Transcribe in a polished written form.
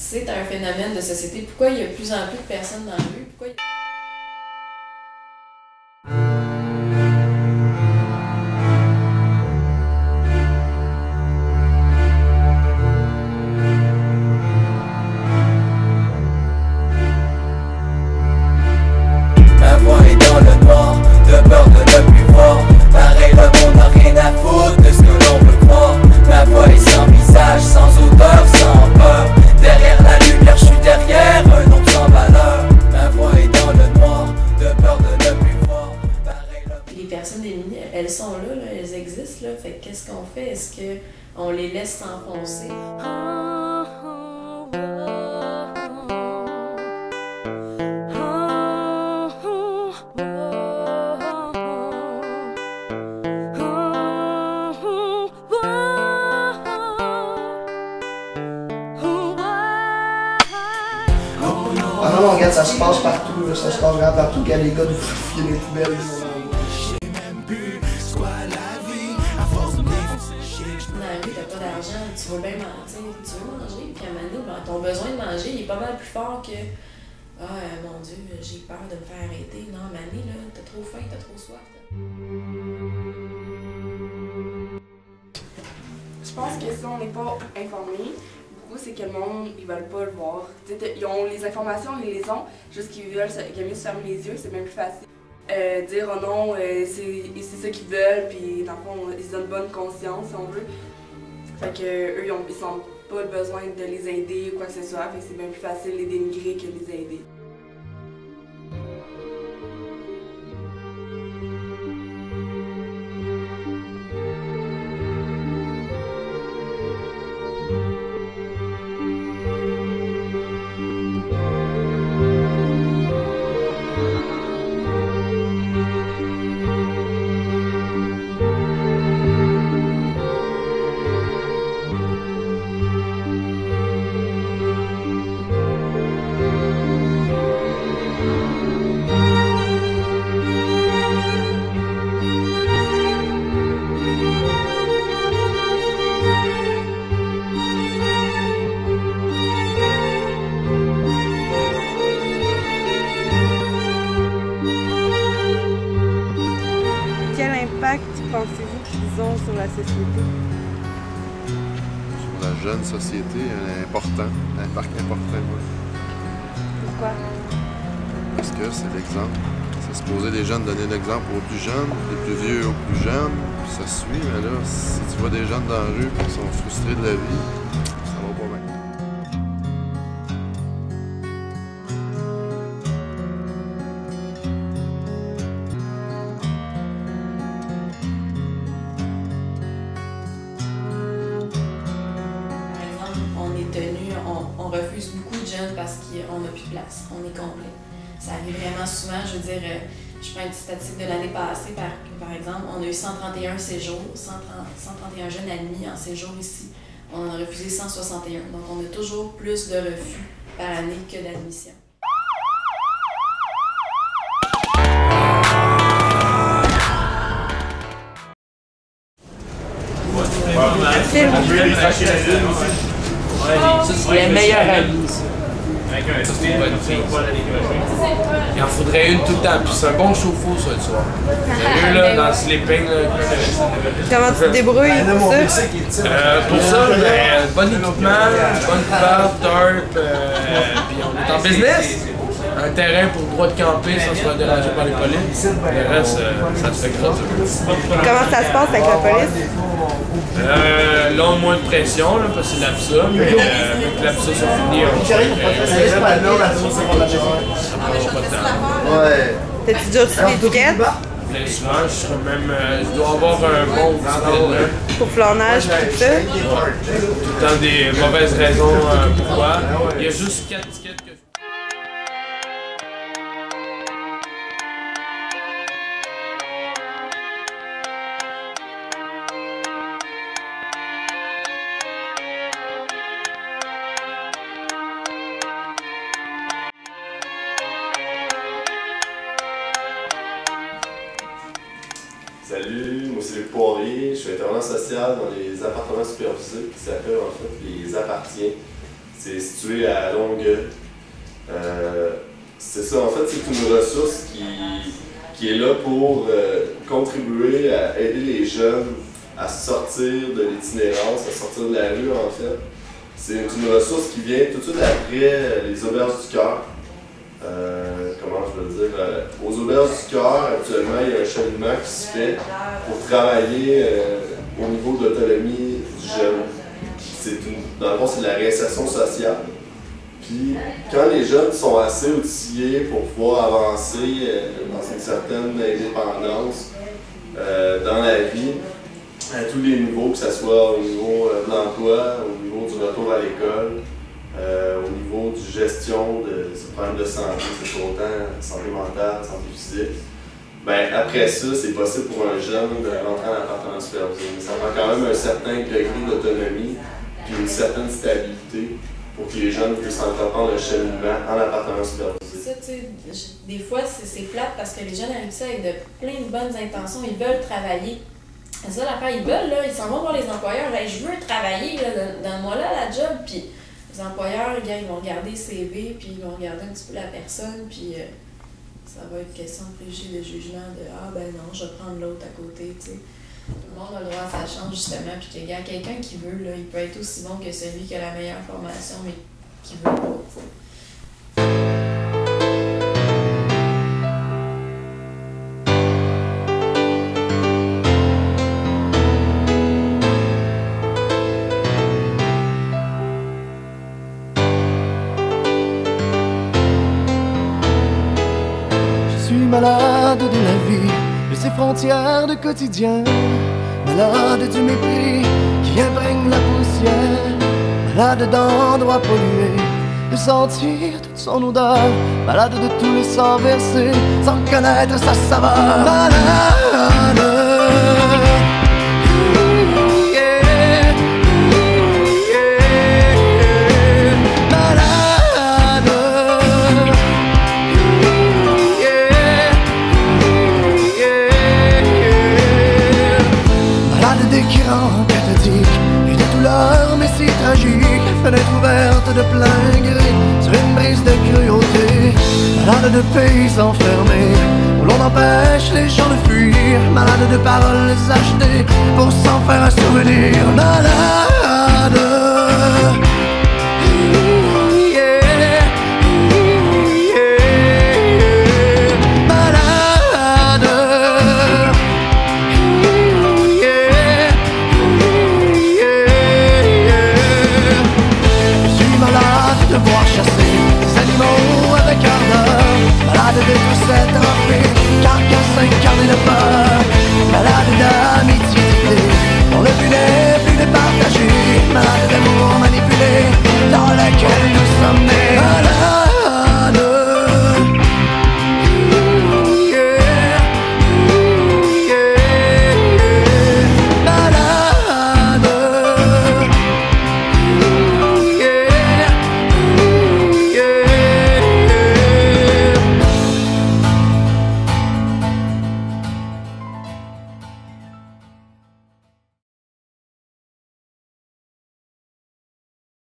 c'est un phénomène de société. Pourquoi il y a de plus en plus de personnes dans la rue? Pourquoi il y a... Ma voix est dans le noir, de peur de ne plus voir. Pareil, le monde n'a rien à foutre de ce que l'on veut croire. Ma voix est sans visage, sans odeur, sans peur. Derrière la lumière, je suis derrière un homme sans valeur. Ma voix est dans le noir, de peur de ne plus voir. Pareil, Les personnes démunies, elles sont là, elles existent. Là. Fait qu'est-ce qu'on fait? Est-ce qu'on les laisse s'enfoncer? Ah non, regarde, ça se passe partout, là, ça se passe vraiment partout. Quand les gars nous fouillent les poubelles, Dans la rue, t'as pas d'argent, tu veux bien manger, puis à un moment donné, ton besoin de manger, il est pas mal plus fort que « Ah, mon Dieu, j'ai peur de me faire arrêter. » Non, à un moment donné, là, t'as trop faim, t'as trop soif. Je pense que si on n'est pas informé, beaucoup c'est que le monde, ils veulent pas le voir. Ils ont les informations, ils les ont, juste qu'ils veulent, qu'ils aiment mieux se fermer les yeux, c'est même plus facile. Dire oh non, c'est ça qu'ils veulent, puis dans le fond, ils se donnent bonne conscience si on veut. Fait que eux, ils sentent pas le besoin de les aider ou quoi que ce soit, fait que c'est bien plus facile de les dénigrer que de les aider. Quel impact pensez-vous qu'ils ont sur la société? Sur la jeune société, important, un impact important. Ouais. Pourquoi? Parce que c'est l'exemple. C'est supposé les jeunes donner l'exemple aux plus jeunes, les plus vieux aux plus jeunes, puis ça suit, mais là, si tu vois des jeunes dans la rue qui sont frustrés de la vie, ça va pas bien. On refuse beaucoup de jeunes parce qu'on n'a plus de place, on est complet. Ça arrive vraiment souvent, je veux dire, je prends une statistique de l'année passée, par exemple, on a eu 131 séjours, 131 jeunes admis en séjour ici. On en a refusé 161, donc on a toujours plus de refus par année que d'admission. C'est les meilleurs amis, ça. Ça, c'est une bonne fille. Il en faudrait une tout le temps, puis c'est un bon chauffe-eau, ça, le soir. Sérieux, là, dans le sleeping, là. Comment tu te débrouilles pour ça? Pour ça, bon équipement, bonne barbe, dart, puis on est en business. Un terrain pour le droit de camper sans se faire déranger par les polices. Le reste, ça se fait gratuit. Comment ça se passe avec la police? Là, on a moins de pression, là, parce que c'est l'APSA, mais avec l'APSA, ça finit, on ça prendra pas de temps. Ouais. T'as-tu déjà reçu l'étiquette? Mais souvent, je dois avoir un bon style, Pour flanage et tout ça? tout le temps des mauvaises raisons pourquoi. Il y a juste 4 étiquettes que je... Salut, moi c'est Luc Poirier, je suis intervenant social dans les appartements supervisés qui s'appellent en fait les appartiens. C'est situé à Longueuil. C'est ça, en fait, c'est une ressource qui est là pour contribuer à aider les jeunes à sortir de l'itinérance, à sortir de la rue, en fait. C'est une ressource qui vient tout de suite après les auberges du cœur. Comment je veux dire? Aux auberges du cœur, actuellement, il y a un cheminement qui se fait pour travailler au niveau de l'autonomie du jeune. Dans le fond, c'est de la réinsertion sociale. Puis, quand les jeunes sont assez outillés pour pouvoir avancer dans une certaine indépendance dans la vie, à tous les niveaux, que ce soit au niveau de l'emploi, au niveau du retour à l'école, au niveau de gestion de ces problèmes de santé, c'est autant santé mentale, santé physique, ben après ça, c'est possible pour un jeune de rentrer en appartenance supervisée. Mais ça prend quand même un certain degré d'autonomie puis une certaine stabilité pour que les jeunes puissent entreprendre le cheminement en appartenance supervisée. Ça, tu sais, des fois, c'est plate parce que les jeunes arrivent ça avec de plein de bonnes intentions, ils veulent travailler. C'est ça l'affaire, ils veulent, là, ils s'en vont voir les employeurs, hey, je veux travailler, donne-moi là la job, puis les employeurs, ils vont regarder le CV, puis ils vont regarder un petit peu la personne, puis ça va être question de préjugé de jugement de « Ah ben non, je vais prendre l'autre à côté », tu sais. Tout le monde a le droit à sa chance, justement, puis qu'il y a quelqu'un qui veut, là, il peut être aussi bon que celui qui a la meilleure formation, mais qui veut pas, tu sais. Malade de la vie, de ses frontières de quotidien, malade du mépris qui imprègne la poussière, malade d'endroits pollués, de sentir toute son odeur, malade de tout le sang versé sans connaître sa saveur, malade. Fenêtre ouverte de plein gré sur une brise de cruauté, malade de pays enfermés où l'on empêche les gens de fuir, malade de paroles achetées pour s'en faire un souvenir, malade. Malade de tout cet enfer, carcasse incarnée de peur, malade d'amitié.